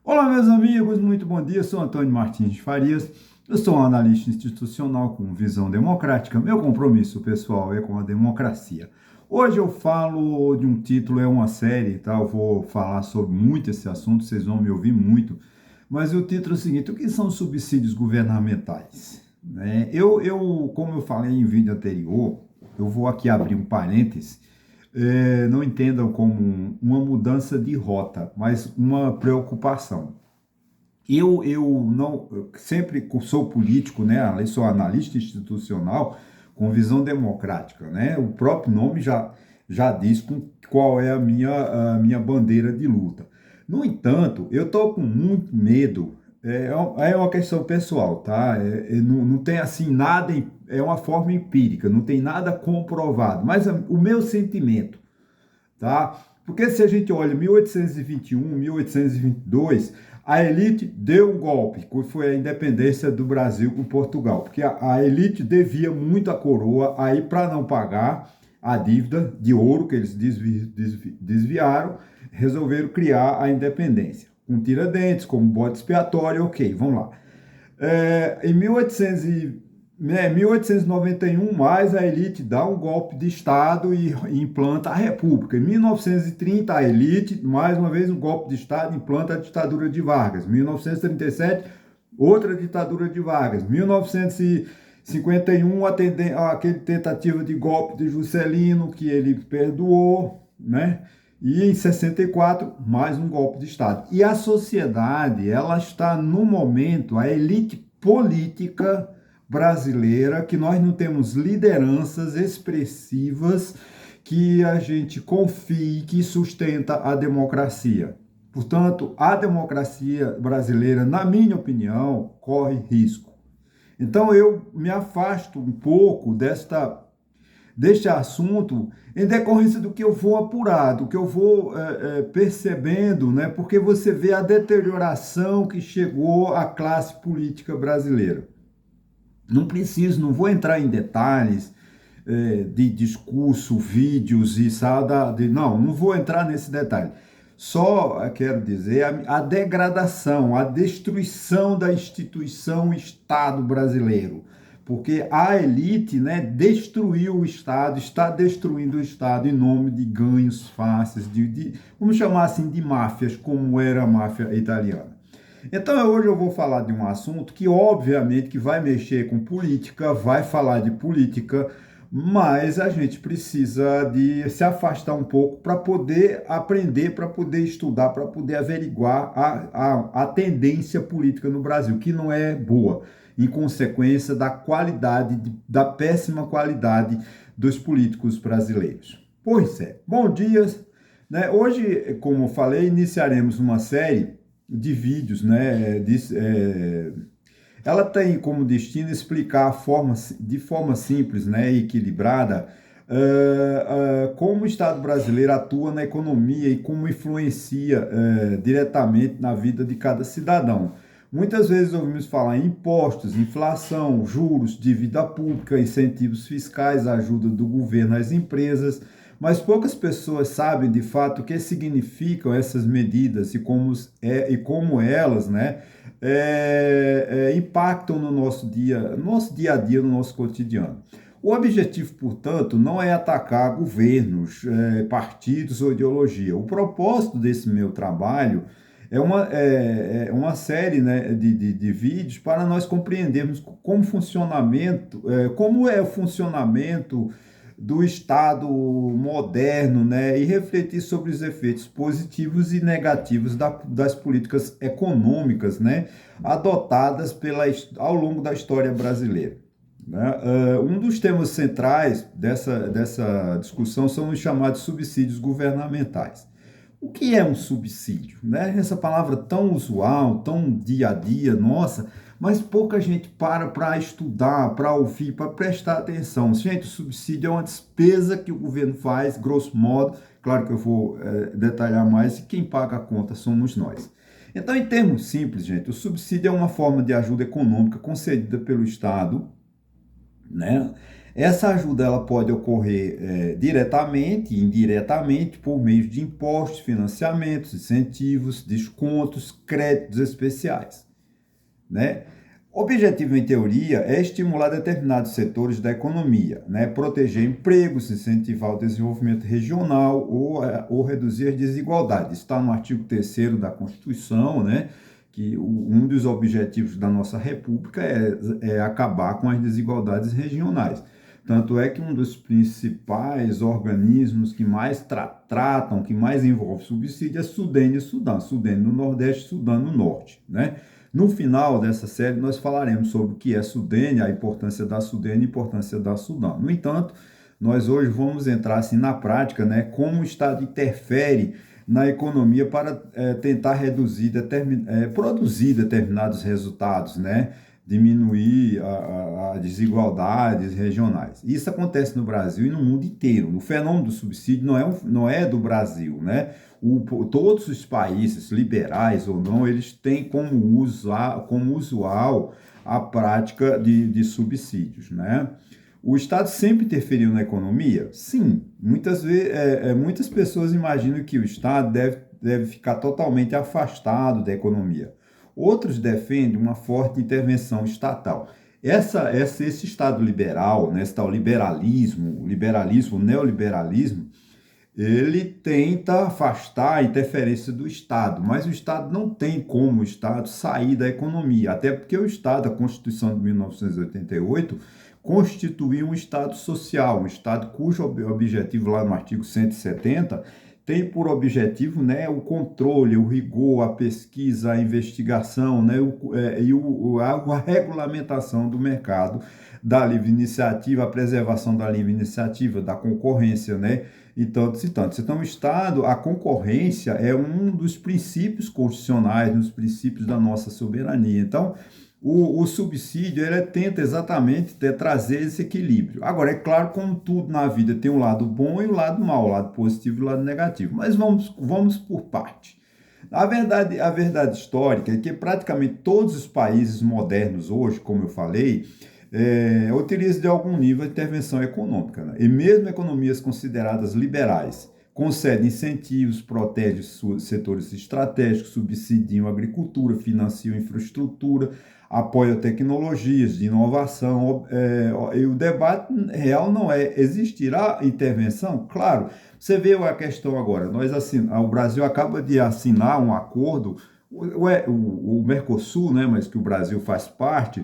Olá, meus amigos, muito bom dia. Sou Antônio Martins de Farias. Eu sou um analista institucional com visão democrática. Meu compromisso pessoal é com a democracia. Hoje eu falo de um título, é uma série, tá? Eu vou falar sobre muito esse assunto, vocês vão me ouvir muito. Mas o título é o seguinte: o que são subsídios governamentais? Como eu falei em vídeo anterior, eu vou aqui abrir um parêntese. Não entendam como uma mudança de rota, mas uma preocupação. Eu sempre sou político, né? Além sou analista institucional com visão democrática, né? O próprio nome já diz qual é a minha bandeira de luta. No entanto, eu estou com muito medo. É uma questão pessoal, tá? Não tem assim nada, é uma forma empírica, não tem nada comprovado, mas o meu sentimento, tá? Porque se a gente olha 1821, 1822, a elite deu um golpe, que foi a independência do Brasil com Portugal, porque a elite devia muito à coroa, aí para não pagar a dívida de ouro que eles desviaram, resolveram criar a independência. Com Tiradentes, como bode expiatório, ok, vamos lá. Em 1891, mais a elite dá um golpe de Estado e implanta a República. Em 1930, a elite, mais uma vez, um golpe de Estado, implanta a ditadura de Vargas. Em 1937, outra ditadura de Vargas. Em 1951, aquele tentativa de golpe de Juscelino, que ele perdoou, né? E em 64, mais um golpe de Estado. E a sociedade, ela está no momento, a elite política brasileira, que nós não temos lideranças expressivas que a gente confie que sustenta a democracia. Portanto, a democracia brasileira, na minha opinião, corre risco. Então eu me afasto um pouco deste assunto em decorrência do que eu vou apurar, do que eu vou percebendo, né? Porque você vê a deterioração que chegou à classe política brasileira. Não preciso, não vou entrar em detalhes de discurso, vídeos e não vou entrar nesse detalhe. Só quero dizer a degradação, a destruição da instituição Estado brasileiro. Porque a elite, né, destruiu o Estado, está destruindo o Estado em nome de ganhos fáceis, vamos chamar assim, de máfias, como era a máfia italiana. Então hoje eu vou falar de um assunto que obviamente que vai mexer com política, vai falar de política, mas a gente precisa de se afastar um pouco para poder aprender, para poder estudar, para poder averiguar a tendência política no Brasil, que não é boa, em consequência da qualidade, da péssima qualidade dos políticos brasileiros. Pois é, bom dia, né? Hoje, como eu falei, iniciaremos uma série de vídeos, né? Ela tem como destino explicar de forma simples, né, e equilibrada, como o Estado brasileiro atua na economia e como influencia diretamente na vida de cada cidadão. Muitas vezes ouvimos falar em impostos, inflação, juros, dívida pública, incentivos fiscais, ajuda do governo às empresas, mas poucas pessoas sabem de fato o que significam essas medidas e como elas, né, impactam no nosso dia a dia, no nosso cotidiano. O objetivo, portanto, não é atacar governos, partidos ou ideologia. O propósito desse meu trabalho é uma série, né, de vídeos para nós compreendermos como é o funcionamento do Estado moderno, né, e refletir sobre os efeitos positivos e negativos das políticas econômicas, né, adotadas ao longo da história brasileira. Né? Um dos temas centrais dessa discussão são os chamados subsídios governamentais. O que é um subsídio? Né? Essa palavra tão usual, tão dia a dia, nossa, mas pouca gente para estudar, para ouvir, para prestar atenção. Gente, o subsídio é uma despesa que o governo faz, grosso modo, claro que eu vou detalhar mais, e quem paga a conta somos nós. Então, em termos simples, gente, o subsídio é uma forma de ajuda econômica concedida pelo Estado, né? Essa ajuda ela pode ocorrer diretamente e indiretamente por meio de impostos, financiamentos, incentivos, descontos, créditos especiais, né? O objetivo, em teoria, é estimular determinados setores da economia, né? Proteger empregos, incentivar o desenvolvimento regional ou reduzir as desigualdades. Está no artigo 3º da Constituição, né? Que um dos objetivos da nossa República é acabar com as desigualdades regionais. Tanto é que um dos principais organismos que mais tratam, que mais envolve subsídio é Sudene e Sudão. Sudene no Nordeste, Sudão no Norte, né? No final dessa série, nós falaremos sobre o que é Sudene, a importância da Sudene e a importância da Sudão. No entanto, nós hoje vamos entrar assim na prática, né, como o Estado interfere na economia para tentar produzir determinados resultados, né, diminuir as desigualdades regionais. Isso acontece no Brasil e no mundo inteiro. O fenômeno do subsídio não é do Brasil, né? Todos os países, liberais ou não, eles têm como usual a prática de subsídios, né? O Estado sempre interferiu na economia? Sim. Muitas pessoas imaginam que o Estado deve ficar totalmente afastado da economia. Outros defendem uma forte intervenção estatal. Esse Estado liberal, né, esse tal liberalismo, neoliberalismo, ele tenta afastar a interferência do Estado, mas o Estado não tem como o Estado sair da economia, até porque o Estado, a Constituição de 1988, constituiu um Estado social, um Estado cujo objetivo, lá no artigo 170, tem por objetivo, né, o controle, o rigor, a pesquisa, a investigação, né, a regulamentação do mercado, da livre iniciativa, a preservação da livre iniciativa, da concorrência, né, e tantos e tantos. Então, o Estado, a concorrência é um dos princípios constitucionais, dos princípios da nossa soberania. Então, o subsídio, ele tenta exatamente trazer esse equilíbrio. Agora, é claro, como tudo na vida tem um lado bom e o lado mau, o lado positivo e o lado negativo. Mas vamos por parte. A verdade histórica é que praticamente todos os países modernos hoje, como eu falei, utilizam de algum nível de intervenção econômica, né? E mesmo economias consideradas liberais concedem incentivos, protegem setores estratégicos, subsidiam a agricultura, financiam infraestrutura, apoiam tecnologias de inovação. E o debate real não é: existirá intervenção? Claro, você vê a questão agora, o Brasil acaba de assinar um acordo, o Mercosul, né, mas que o Brasil faz parte.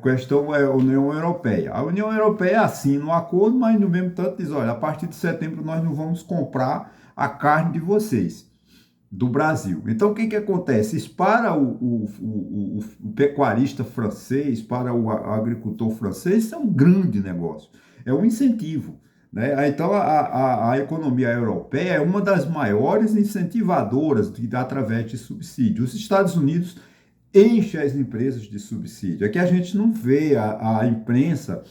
Questão é a União Europeia. A União Europeia assina um acordo, mas no mesmo tanto diz: olha, a partir de setembro nós não vamos comprar a carne de vocês, do Brasil. Então, o que acontece? Para o pecuarista francês, para o agricultor francês, isso é um grande negócio, é um incentivo, né? Então, a economia europeia é uma das maiores incentivadoras através de subsídios. Os Estados Unidos enche as empresas de subsídio. É que a gente não vê, a imprensa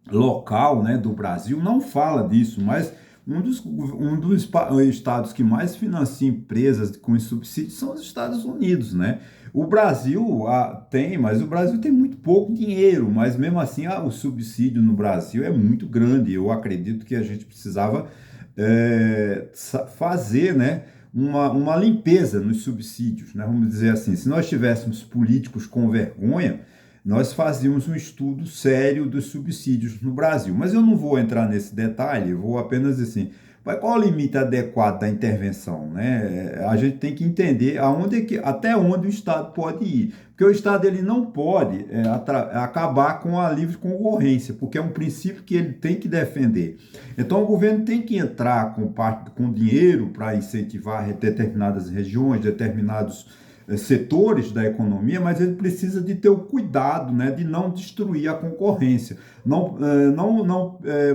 local, né, do Brasil não fala disso, mas um dos estados que mais financia empresas com subsídio são os Estados Unidos, né? O Brasil tem, mas o Brasil tem muito pouco dinheiro, mas mesmo assim o subsídio no Brasil é muito grande. Eu acredito que a gente precisava fazer, né, uma limpeza nos subsídios, né? Vamos dizer assim, se nós tivéssemos políticos com vergonha, nós fazíamos um estudo sério dos subsídios no Brasil. Mas eu não vou entrar nesse detalhe, eu vou apenas dizer assim: qual é o limite adequado da intervenção, né? A gente tem que entender até onde o Estado pode ir. Porque o Estado ele não pode acabar com a livre concorrência, porque é um princípio que ele tem que defender. Então, o governo tem que entrar com dinheiro para incentivar determinadas regiões, determinados setores da economia, mas ele precisa de ter o cuidado, né, de não destruir a concorrência, vamos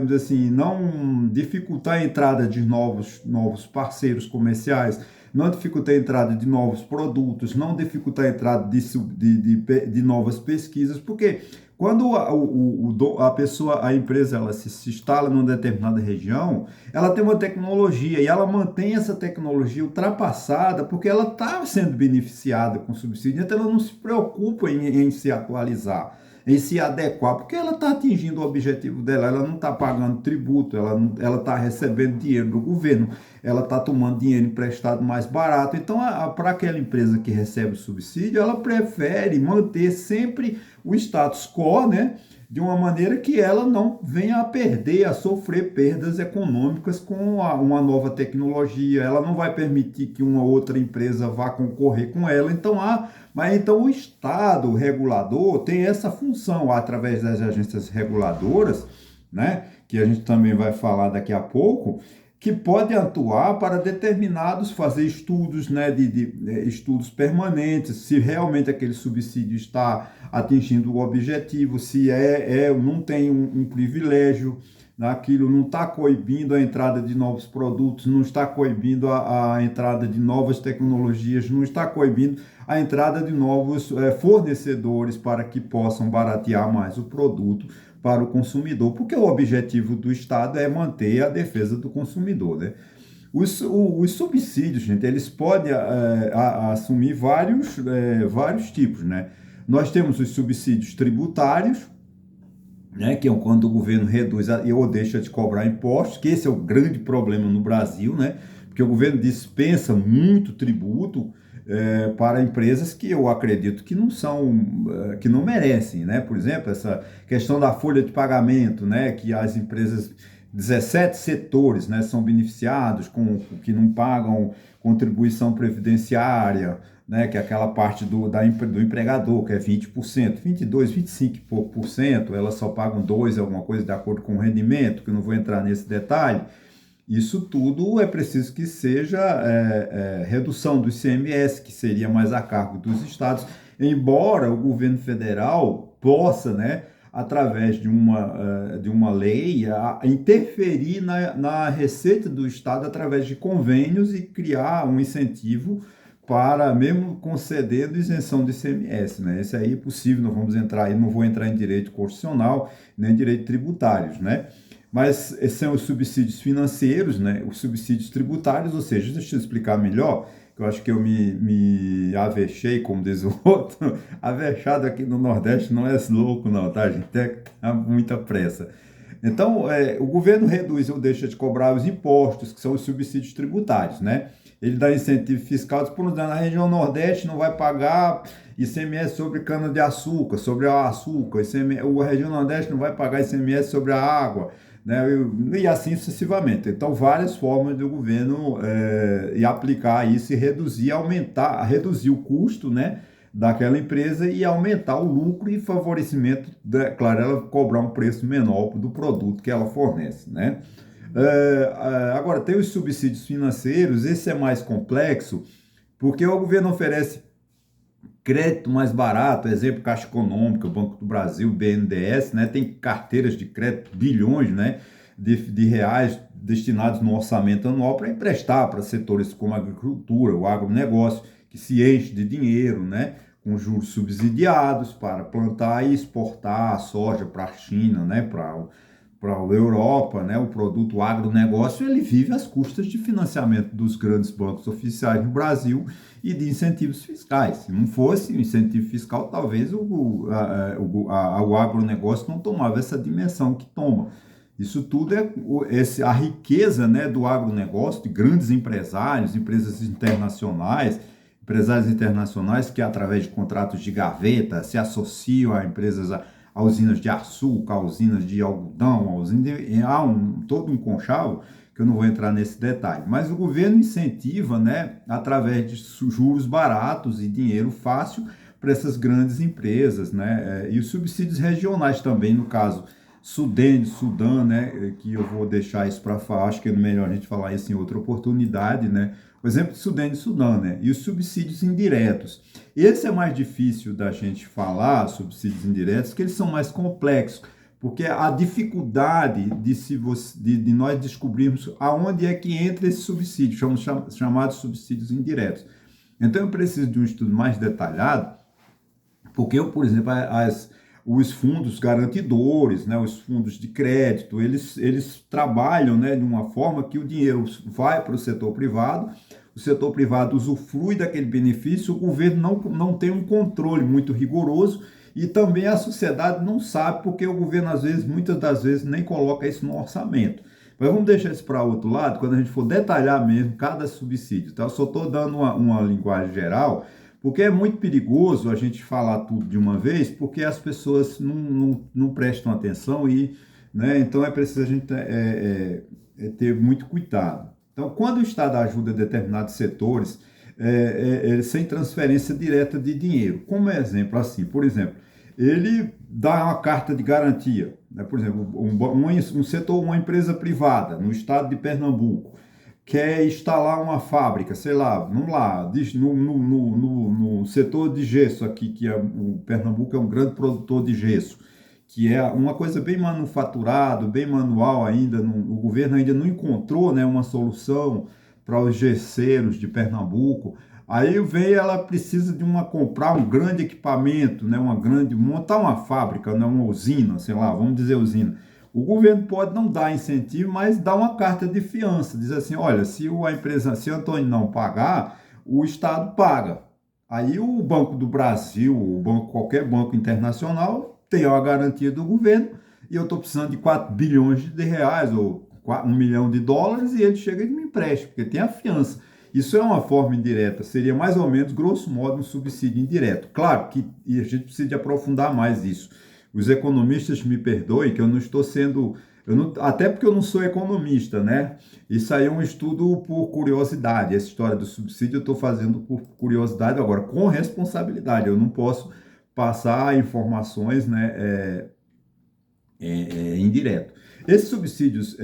dizer assim, não dificultar a entrada de novos parceiros comerciais, não dificultar a entrada de novos produtos, não dificultar a entrada de novas pesquisas, porque quando a empresa ela se instala numa determinada região, ela tem uma tecnologia e ela mantém essa tecnologia ultrapassada porque ela está sendo beneficiada com subsídio, então ela não se preocupa em se atualizar. em se adequar, porque ela está atingindo o objetivo dela, ela não está pagando tributo, ela está recebendo dinheiro do governo, ela está tomando dinheiro emprestado mais barato. Então, para aquela empresa que recebe o subsídio, ela prefere manter sempre o status quo, né? De uma maneira que ela não venha a perder, a sofrer perdas econômicas com uma nova tecnologia. Ela não vai permitir que uma outra empresa vá concorrer com ela. Mas então o Estado regulador tem essa função através das agências reguladoras, né, que a gente também vai falar daqui a pouco, que pode atuar para determinados, fazer estudos, né, estudos permanentes, se realmente aquele subsídio está atingindo o objetivo, se não tem um privilégio naquilo, não está coibindo a entrada de novos produtos, não está coibindo a entrada de novas tecnologias, não está coibindo a entrada de novos fornecedores para que possam baratear mais o produto para o consumidor, porque o objetivo do Estado é manter a defesa do consumidor, né? Os subsídios, gente, eles podem assumir vários tipos, né? Nós temos os subsídios tributários, né, que é quando o governo reduz ou deixa de cobrar impostos, que esse é o grande problema no Brasil, né? Porque o governo dispensa muito tributo para empresas que eu acredito que não são, que não merecem, né? Por exemplo, essa questão da folha de pagamento, né? Que as empresas, 17 setores, né, são beneficiados que não pagam contribuição previdenciária, né, que é aquela parte do empregador, que é 20%, 22%, 25%, elas só pagam 2%, alguma coisa, de acordo com o rendimento, que eu não vou entrar nesse detalhe. Isso tudo é preciso que seja redução do ICMS, que seria mais a cargo dos estados, embora o governo federal possa, né, através de uma lei, interferir na receita do estado através de convênios e criar um incentivo para, mesmo concedendo isenção do ICMS, né? Esse aí é possível, não vamos entrar aí, não vou entrar em direito constitucional, nem em direito tributários, né? Mas esses são os subsídios financeiros, né? Os subsídios tributários, ou seja, deixa eu explicar melhor, que eu acho que eu me avexei, como diz o outro. Avexado aqui no Nordeste não é louco não, tá, gente? Tem muita pressa. Então, o governo reduz ou deixa de cobrar os impostos, que são os subsídios tributários, né? Ele dá incentivo fiscal, diz, por exemplo, na região Nordeste não vai pagar ICMS sobre cana-de-açúcar, sobre o açúcar, a região Nordeste não vai pagar ICMS sobre a água, né? E assim sucessivamente. Então, várias formas do governo aplicar isso e reduzir o custo, né, daquela empresa e aumentar o lucro e favorecimento, claro, ela cobrar um preço menor do produto que ela fornece, né? Agora, tem os subsídios financeiros, esse é mais complexo, porque o governo oferece crédito mais barato, exemplo, Caixa Econômica, Banco do Brasil, BNDES, né, tem carteiras de crédito, bilhões, né, de reais destinados no orçamento anual para emprestar para setores como a agricultura, o agronegócio, que se enche de dinheiro, né, com juros subsidiados para plantar e exportar a soja para a China, né, para a Europa, né, o produto agronegócio, ele vive às custas de financiamento dos grandes bancos oficiais no Brasil e de incentivos fiscais. Se não fosse o incentivo fiscal, talvez o agronegócio não tomava essa dimensão que toma. Isso tudo a riqueza, né, do agronegócio, de grandes empresários, empresários internacionais que, através de contratos de gaveta, se associam a empresas, a usinas de açúcar, a usinas de algodão, há todo um conchavo, que eu não vou entrar nesse detalhe. Mas o governo incentiva, né, através de juros baratos e dinheiro fácil para essas grandes empresas, né, e os subsídios regionais também, no caso Sudã, né, que eu vou deixar isso para falar, acho que é melhor a gente falar isso em outra oportunidade, né, por exemplo, Sudã, né, e os subsídios indiretos. Esse é mais difícil da gente falar, subsídios indiretos, porque eles são mais complexos, porque a dificuldade de nós descobrirmos aonde é que entra esse subsídio, chamados subsídios indiretos. Então, eu preciso de um estudo mais detalhado, porque eu, por exemplo, os fundos garantidores, né, os fundos de crédito, eles trabalham, né, de uma forma que o dinheiro vai para o setor privado usufrui daquele benefício, o governo não tem um controle muito rigoroso e também a sociedade não sabe, porque o governo, às vezes, muitas das vezes, nem coloca isso no orçamento. Mas vamos deixar isso para outro lado, quando a gente for detalhar mesmo cada subsídio. Tá? Eu só estou dando uma linguagem geral, porque é muito perigoso a gente falar tudo de uma vez, porque as pessoas não prestam atenção e, né, então é preciso a gente ter muito cuidado. Então, quando o Estado ajuda determinados setores, sem transferência direta de dinheiro, como exemplo, assim, por exemplo, ele dá uma carta de garantia, né? Por exemplo, um setor, uma empresa privada no estado de Pernambuco quer instalar uma fábrica, sei lá, vamos lá, no setor de gesso aqui, que o Pernambuco é um grande produtor de gesso, que é uma coisa bem manufaturado, bem manual ainda, o governo ainda não encontrou, né, uma solução para os gesseiros de Pernambuco. Aí vem, ela precisa comprar um grande equipamento, né, montar uma fábrica, né, uma usina, sei lá, vamos dizer usina. O governo pode não dar incentivo, mas dá uma carta de fiança, diz assim, olha, se o Antônio não pagar, o Estado paga. Aí o Banco do Brasil, qualquer banco internacional, tem a garantia do governo, e eu estou precisando de 4 bilhões de reais, ou 1 milhão de dólares, e ele chega e me empresta, porque tem a fiança. Isso é uma forma indireta, seria mais ou menos, grosso modo, um subsídio indireto. Claro que a gente precisa de aprofundar mais isso. Os economistas me perdoem que eu não estou sendo... até porque eu não sou economista, né? Isso aí é um estudo por curiosidade. Essa história do subsídio eu estou fazendo por curiosidade, agora com responsabilidade. Eu não posso passar informações, né, indireto. Esses subsídios,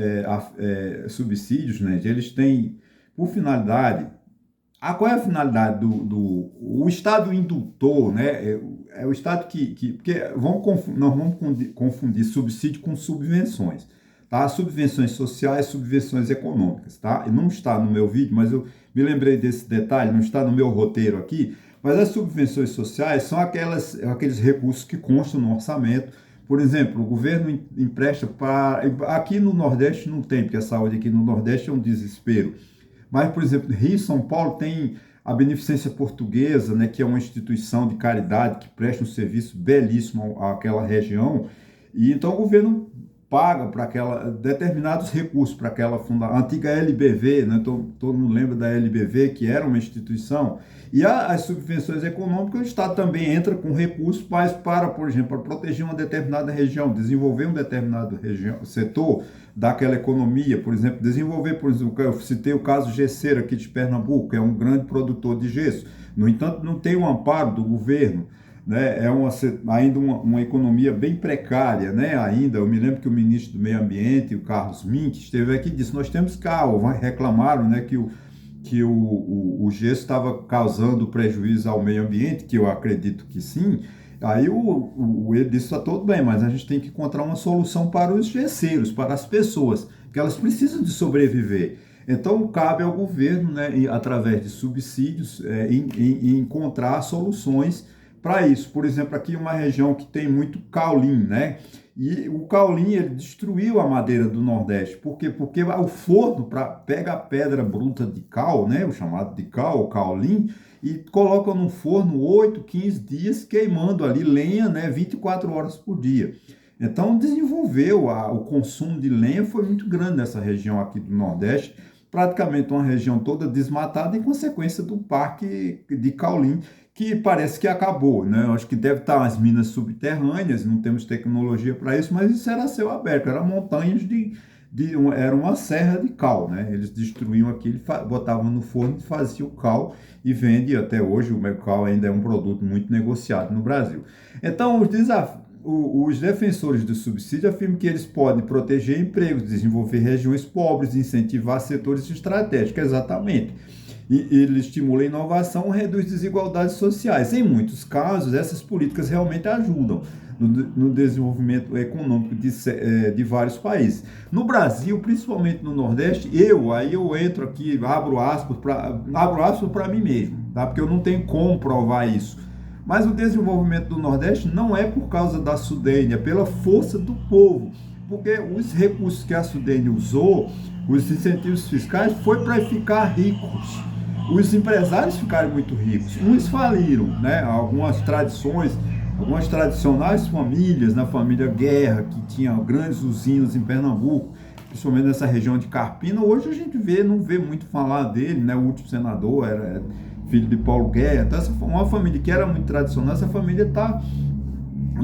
né, eles têm por finalidade... qual é a finalidade o Estado indutor, né? É o Estado porque nós vamos confundir subsídio com subvenções, tá? Subvenções sociais, subvenções econômicas, tá? E não está no meu vídeo, mas eu me lembrei desse detalhe, não está no meu roteiro aqui, mas as subvenções sociais são aqueles recursos que constam no orçamento. Por exemplo, o governo empresta para... Aqui no Nordeste não tem, porque a saúde aqui no Nordeste é um desespero. Mas, por exemplo, Rio e São Paulo tem a Beneficência Portuguesa, né, que é uma instituição de caridade que presta um serviço belíssimo àquela região. E então o governo paga para determinados recursos para aquela antiga LBV, né, todo mundo lembra da LBV, que era uma instituição. E as subvenções econômicas, o Estado também entra com recursos, mas por exemplo, para proteger uma determinada região, desenvolver um determinado setor daquela economia, por exemplo, eu citei o caso gesseiro aqui de Pernambuco, que é um grande produtor de gesso. No entanto, não tem o amparo do governo, né? Ainda uma economia bem precária, né? Ainda, eu me lembro que o ministro do Meio Ambiente, o Carlos Mink, esteve aqui e disse, nós temos reclamaram, né, que o gesso estava causando prejuízo ao meio ambiente, que eu acredito que sim. Aí ele disse, está tudo bem, mas a gente tem que encontrar uma solução para os gesseiros, para as pessoas, que elas precisam de sobreviver. Então, cabe ao governo, né, através de subsídios, encontrar soluções para isso. Por exemplo, aqui uma região que tem muito caulim, né? E o caulim, ele destruiu a madeira do Nordeste. Por quê? Porque o forno pega a pedra bruta de cal, né, o chamado de cal, o caulim, e coloca no forno 8, 15 dias, queimando ali lenha, né, 24 horas por dia. Então, o consumo de lenha foi muito grande nessa região aqui do Nordeste, praticamente uma região toda desmatada em consequência do parque de caulim, que parece que acabou, né? Eu acho que deve estar as minas subterrâneas, não temos tecnologia para isso, mas isso era céu aberto, eram montanhas era uma serra de cal, né? Eles destruíam aquilo, botavam no forno, faziam o cal e vende até hoje. O cal ainda é um produto muito negociado no Brasil. Então, os defensores do subsídio afirmam que eles podem proteger empregos, desenvolver regiões pobres, incentivar setores estratégicos, exatamente. E ele estimula a inovação, reduz desigualdades sociais. Em muitos casos, essas políticas realmente ajudam no desenvolvimento econômico de vários países. No Brasil, principalmente no Nordeste, eu entro aqui, abro aspas para mim mesmo, tá? Porque eu não tenho como provar isso. Mas o desenvolvimento do Nordeste não é por causa da Sudene, é pela força do povo. Porque os recursos que a Sudene usou, os incentivos fiscais, foi para ficar ricos. Os empresários ficaram muito ricos. Uns faliram, né? Algumas tradições, algumas tradicionais famílias, na família Guerra, que tinha grandes usinas em Pernambuco, principalmente nessa região de Carpina. Hoje a gente não vê muito falar dele, né? O último senador era filho de Paulo Guerra. Então, essa foi uma família que era muito tradicional, essa família está,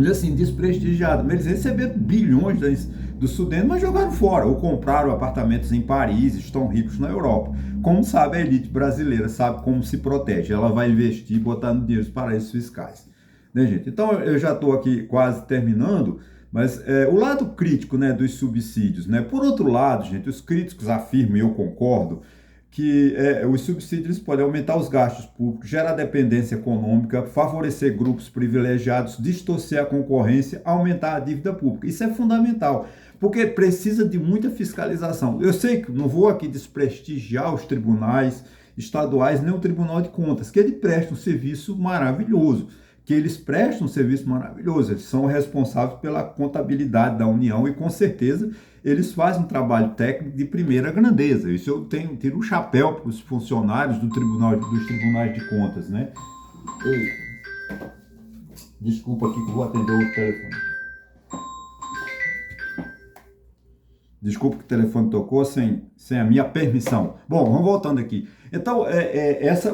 assim, desprestigiada. Eles receberam bilhões do Sudene, mas jogaram fora, ou compraram apartamentos em Paris, estão ricos na Europa. Como sabe a elite brasileira, sabe como se protege. Ela vai investir, botar no dinheiro nos paraísos fiscais. Né, gente? Então, eu já estou aqui quase terminando, mas o lado crítico, né, dos subsídios, né? Por outro lado, gente, os críticos afirmam, e eu concordo, que os subsídios podem aumentar os gastos públicos, gerar dependência econômica, favorecer grupos privilegiados, distorcer a concorrência, aumentar a dívida pública. Isso é fundamental, porque precisa de muita fiscalização. Eu sei que não vou aqui desprestigiar os tribunais estaduais, nem o Tribunal de Contas, que ele presta um serviço maravilhoso, eles são responsáveis pela contabilidade da União e, com certeza, eles fazem um trabalho técnico de primeira grandeza. Isso eu tiro um chapéu para os funcionários dos tribunais de contas, né? Desculpa aqui que eu vou atender o telefone. Desculpa que o telefone tocou sem a minha permissão. Bom, vamos voltando aqui. Então,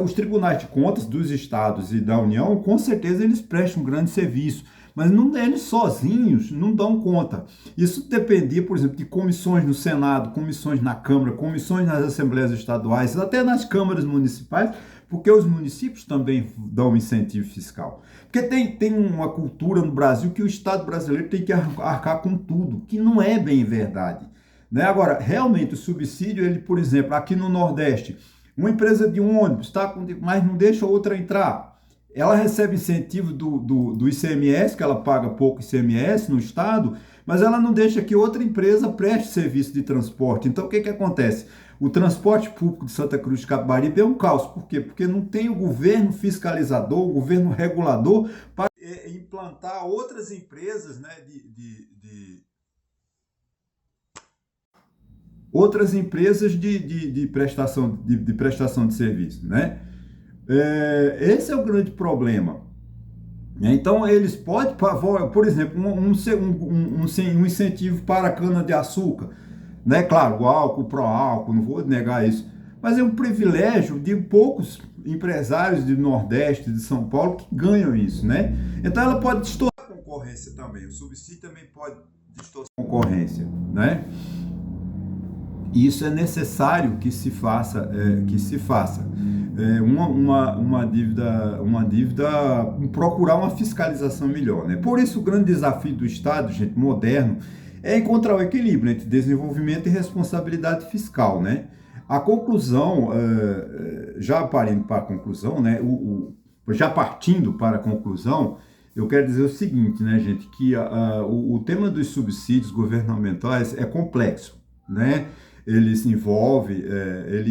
os tribunais de contas dos estados e da União, com certeza eles prestam um grande serviço, mas eles sozinhos não dão conta. Isso dependia, por exemplo, de comissões no Senado, comissões na Câmara, comissões nas assembleias estaduais, até nas câmaras municipais, porque os municípios também dão incentivo fiscal. Porque tem uma cultura no Brasil que o Estado brasileiro tem que arcar com tudo, que não é bem verdade. Né? Agora, realmente, o subsídio, ele, por exemplo, aqui no Nordeste, uma empresa de um ônibus, mas não deixa outra entrar. Ela recebe incentivo do ICMS, que ela paga pouco ICMS no Estado, mas ela não deixa que outra empresa preste serviço de transporte. Então, o que acontece? O transporte público de Santa Cruz de Capibaribe é um caos. Por quê? Porque não tem o governo fiscalizador, o governo regulador para implantar outras empresas, né, outras empresas de prestação de serviço, né? Esse é o grande problema. Então, eles podem, por exemplo, um incentivo para a cana-de-açúcar, né? Claro, o álcool, pró-álcool, não vou negar isso, mas é um privilégio de poucos empresários do Nordeste, de São Paulo, que ganham isso, né? Então, ela pode distorcer a concorrência também, o subsídio também pode distorcer a concorrência, né? E isso é necessário que se faça, procurar uma fiscalização melhor, né? Por isso, o grande desafio do Estado, gente, moderno, é encontrar o equilíbrio entre desenvolvimento e responsabilidade fiscal, né? A conclusão, já partindo para a conclusão, né? Já partindo para a conclusão, eu quero dizer o seguinte, né, gente, que o tema dos subsídios governamentais é complexo, né? Ele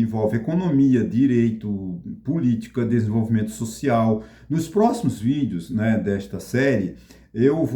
envolve economia, direito, política, desenvolvimento social. Nos próximos vídeos, né, desta série, eu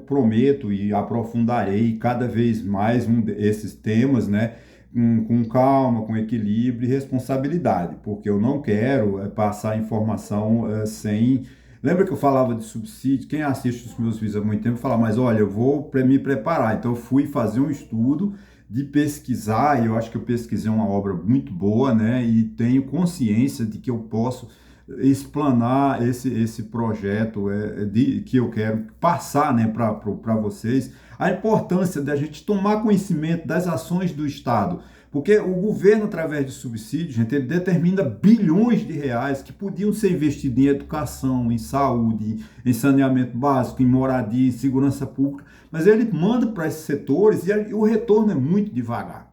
prometo e aprofundarei cada vez mais esses temas, né, com calma, com equilíbrio e responsabilidade, porque eu não quero passar informação sem... Lembra que eu falava de subsídio? Quem assiste os meus vídeos há muito tempo fala, mas olha, eu vou me preparar. Então eu fui fazer um estudo de pesquisar, e eu acho que eu pesquisei uma obra muito boa, né? E tenho consciência de que eu posso explanar esse projeto que eu quero passar, né, para vocês, a importância da gente tomar conhecimento das ações do Estado, porque o governo, através de subsídios, gente, ele determina bilhões de reais que podiam ser investidos em educação, em saúde, em saneamento básico, em moradia, em segurança pública, mas ele manda para esses setores e o retorno é muito devagar.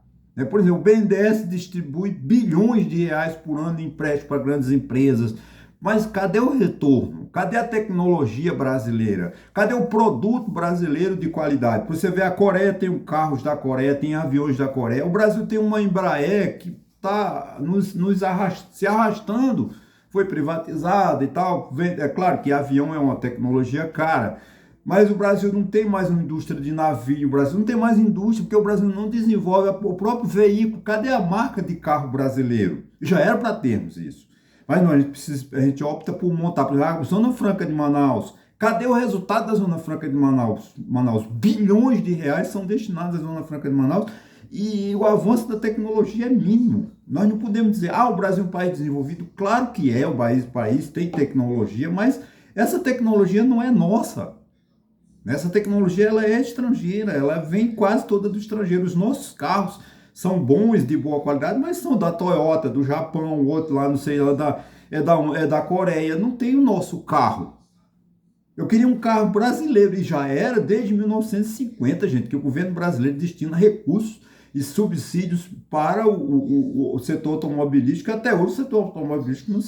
Por exemplo, o BNDES distribui bilhões de reais por ano em empréstimo para grandes empresas, mas cadê o retorno? Cadê a tecnologia brasileira? Cadê o produto brasileiro de qualidade? Você vê, a Coreia tem carros da Coreia, tem aviões da Coreia. O Brasil tem uma Embraer que está se arrastando, foi privatizada e tal. É claro que avião é uma tecnologia cara, mas o Brasil não tem mais uma indústria de navio, o Brasil não tem mais indústria, porque o Brasil não desenvolve o próprio veículo. Cadê a marca de carro brasileiro? Já era para termos isso. Mas não, a gente opta por montar, por exemplo, a Zona Franca de Manaus, Cadê o resultado da Zona Franca de Manaus? Bilhões de reais são destinados à Zona Franca de Manaus e o avanço da tecnologia é mínimo. Nós não podemos dizer, o Brasil é um país desenvolvido. Claro que é, o país tem tecnologia, mas essa tecnologia não é nossa. Essa tecnologia ela é estrangeira, ela vem quase toda do estrangeiro. Os nossos carros são bons, de boa qualidade, mas são da Toyota, do Japão, o outro lá, não sei, é da Coreia. Não tem o nosso carro. Eu queria um carro brasileiro, e já era desde 1950, gente, que o governo brasileiro destina recursos e subsídios para o setor automobilístico. Até hoje o setor automobilístico não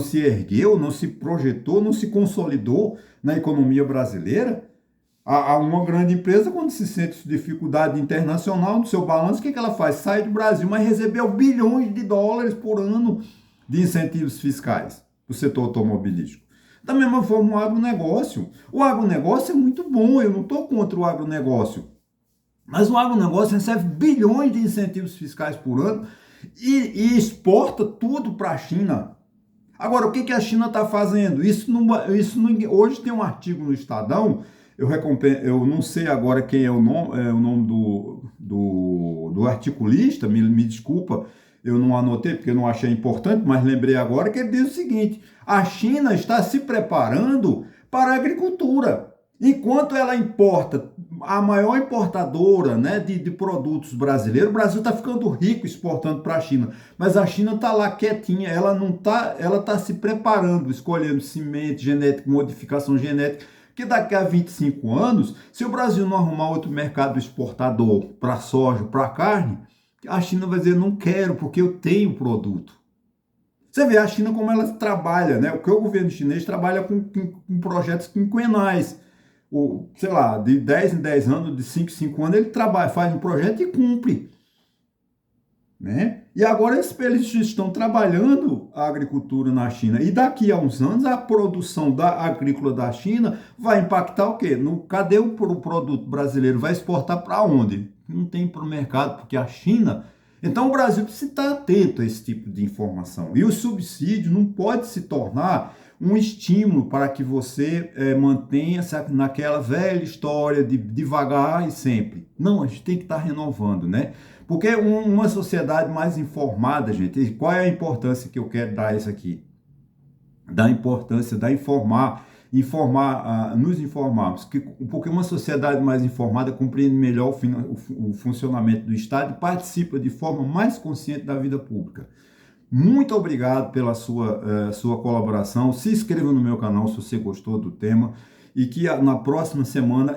se ergueu, não se projetou, não se consolidou na economia brasileira. Há uma grande empresa, quando se sente dificuldade internacional no seu balanço, o que ela faz? Sai do Brasil, mas recebeu bilhões de dólares por ano de incentivos fiscais para o setor automobilístico. Da mesma forma, o agronegócio. O agronegócio é muito bom, eu não estou contra o agronegócio. Mas o agronegócio recebe bilhões de incentivos fiscais por ano e exporta tudo para a China. Agora, o que a China está fazendo? Hoje tem um artigo no Estadão, eu não sei agora quem é o nome do articulista, me desculpa, eu não anotei porque eu não achei importante, mas lembrei agora que ele diz o seguinte: a China está se preparando para a agricultura. Enquanto ela importa, a maior importadora, né, de produtos brasileiros, o Brasil está ficando rico exportando para a China, mas a China está lá quietinha, ela está se preparando, escolhendo semente genética, modificação genética, que daqui a 25 anos, se o Brasil não arrumar outro mercado exportador para soja, para carne, a China vai dizer, não quero, porque eu tenho produto. Você vê a China como ela trabalha, né? O governo chinês trabalha com projetos quinquenais. Sei lá, de 10 em 10 anos, de 5 em 5 anos, ele trabalha, faz um projeto e cumpre. Né? E agora eles estão trabalhando a agricultura na China. E daqui a uns anos, a produção agrícola da China vai impactar o quê? Cadê o produto brasileiro? Vai exportar para onde? Não tem para o mercado, porque a China... Então o Brasil precisa estar atento a esse tipo de informação. E o subsídio não pode se tornar um estímulo para que você mantenha-se naquela velha história de devagar e sempre. Não, a gente tem que estar renovando, né? Porque uma sociedade mais informada, gente, qual é a importância que eu quero dar isso aqui? Da importância da nos informarmos, porque uma sociedade mais informada compreende melhor o funcionamento do Estado e participa de forma mais consciente da vida pública. Muito obrigado pela sua colaboração. Se inscreva no meu canal se você gostou do tema e que na próxima semana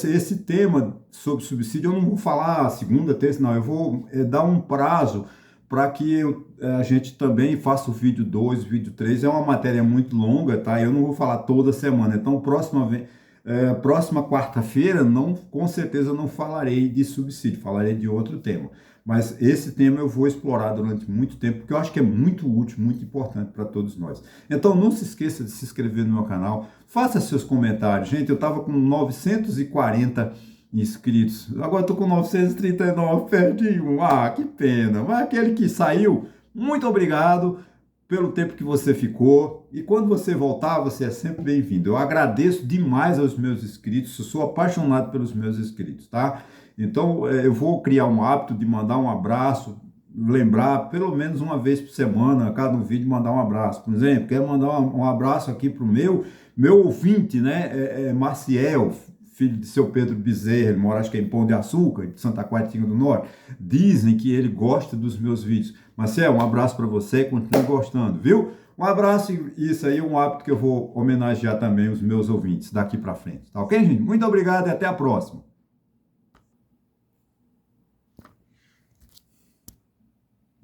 esse tema sobre subsídio eu não vou falar segunda, terça, não. Eu vou dar um prazo para que a gente também faça o vídeo 2, o vídeo 3. É uma matéria muito longa, tá? Eu não vou falar toda semana. Então, próxima quarta-feira, com certeza não falarei de subsídio, falarei de outro tema. Mas esse tema eu vou explorar durante muito tempo, porque eu acho que é muito útil, muito importante para todos nós. Então não se esqueça de se inscrever no meu canal, faça seus comentários. Gente, eu estava com 940 inscritos, agora estou com 939, perdi um. Que pena. Mas aquele que saiu, muito obrigado pelo tempo que você ficou. E quando você voltar, você é sempre bem-vindo. Eu agradeço demais aos meus inscritos, eu sou apaixonado pelos meus inscritos, tá? Então, eu vou criar um hábito de mandar um abraço, lembrar pelo menos uma vez por semana, a cada um vídeo, mandar um abraço. Por exemplo, quero mandar um abraço aqui para o meu ouvinte, né? Maciel, filho de seu Pedro Bezerra, ele mora, acho que é em Pão de Açúcar, de Santa Catarina do Norte. Dizem que ele gosta dos meus vídeos. Maciel, um abraço para você, continue gostando, viu? Um abraço, e isso aí é um hábito que eu vou homenagear também os meus ouvintes daqui para frente. Tá ok, gente? Muito obrigado e até a próxima.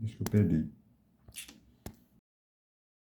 Acho que eu perdi.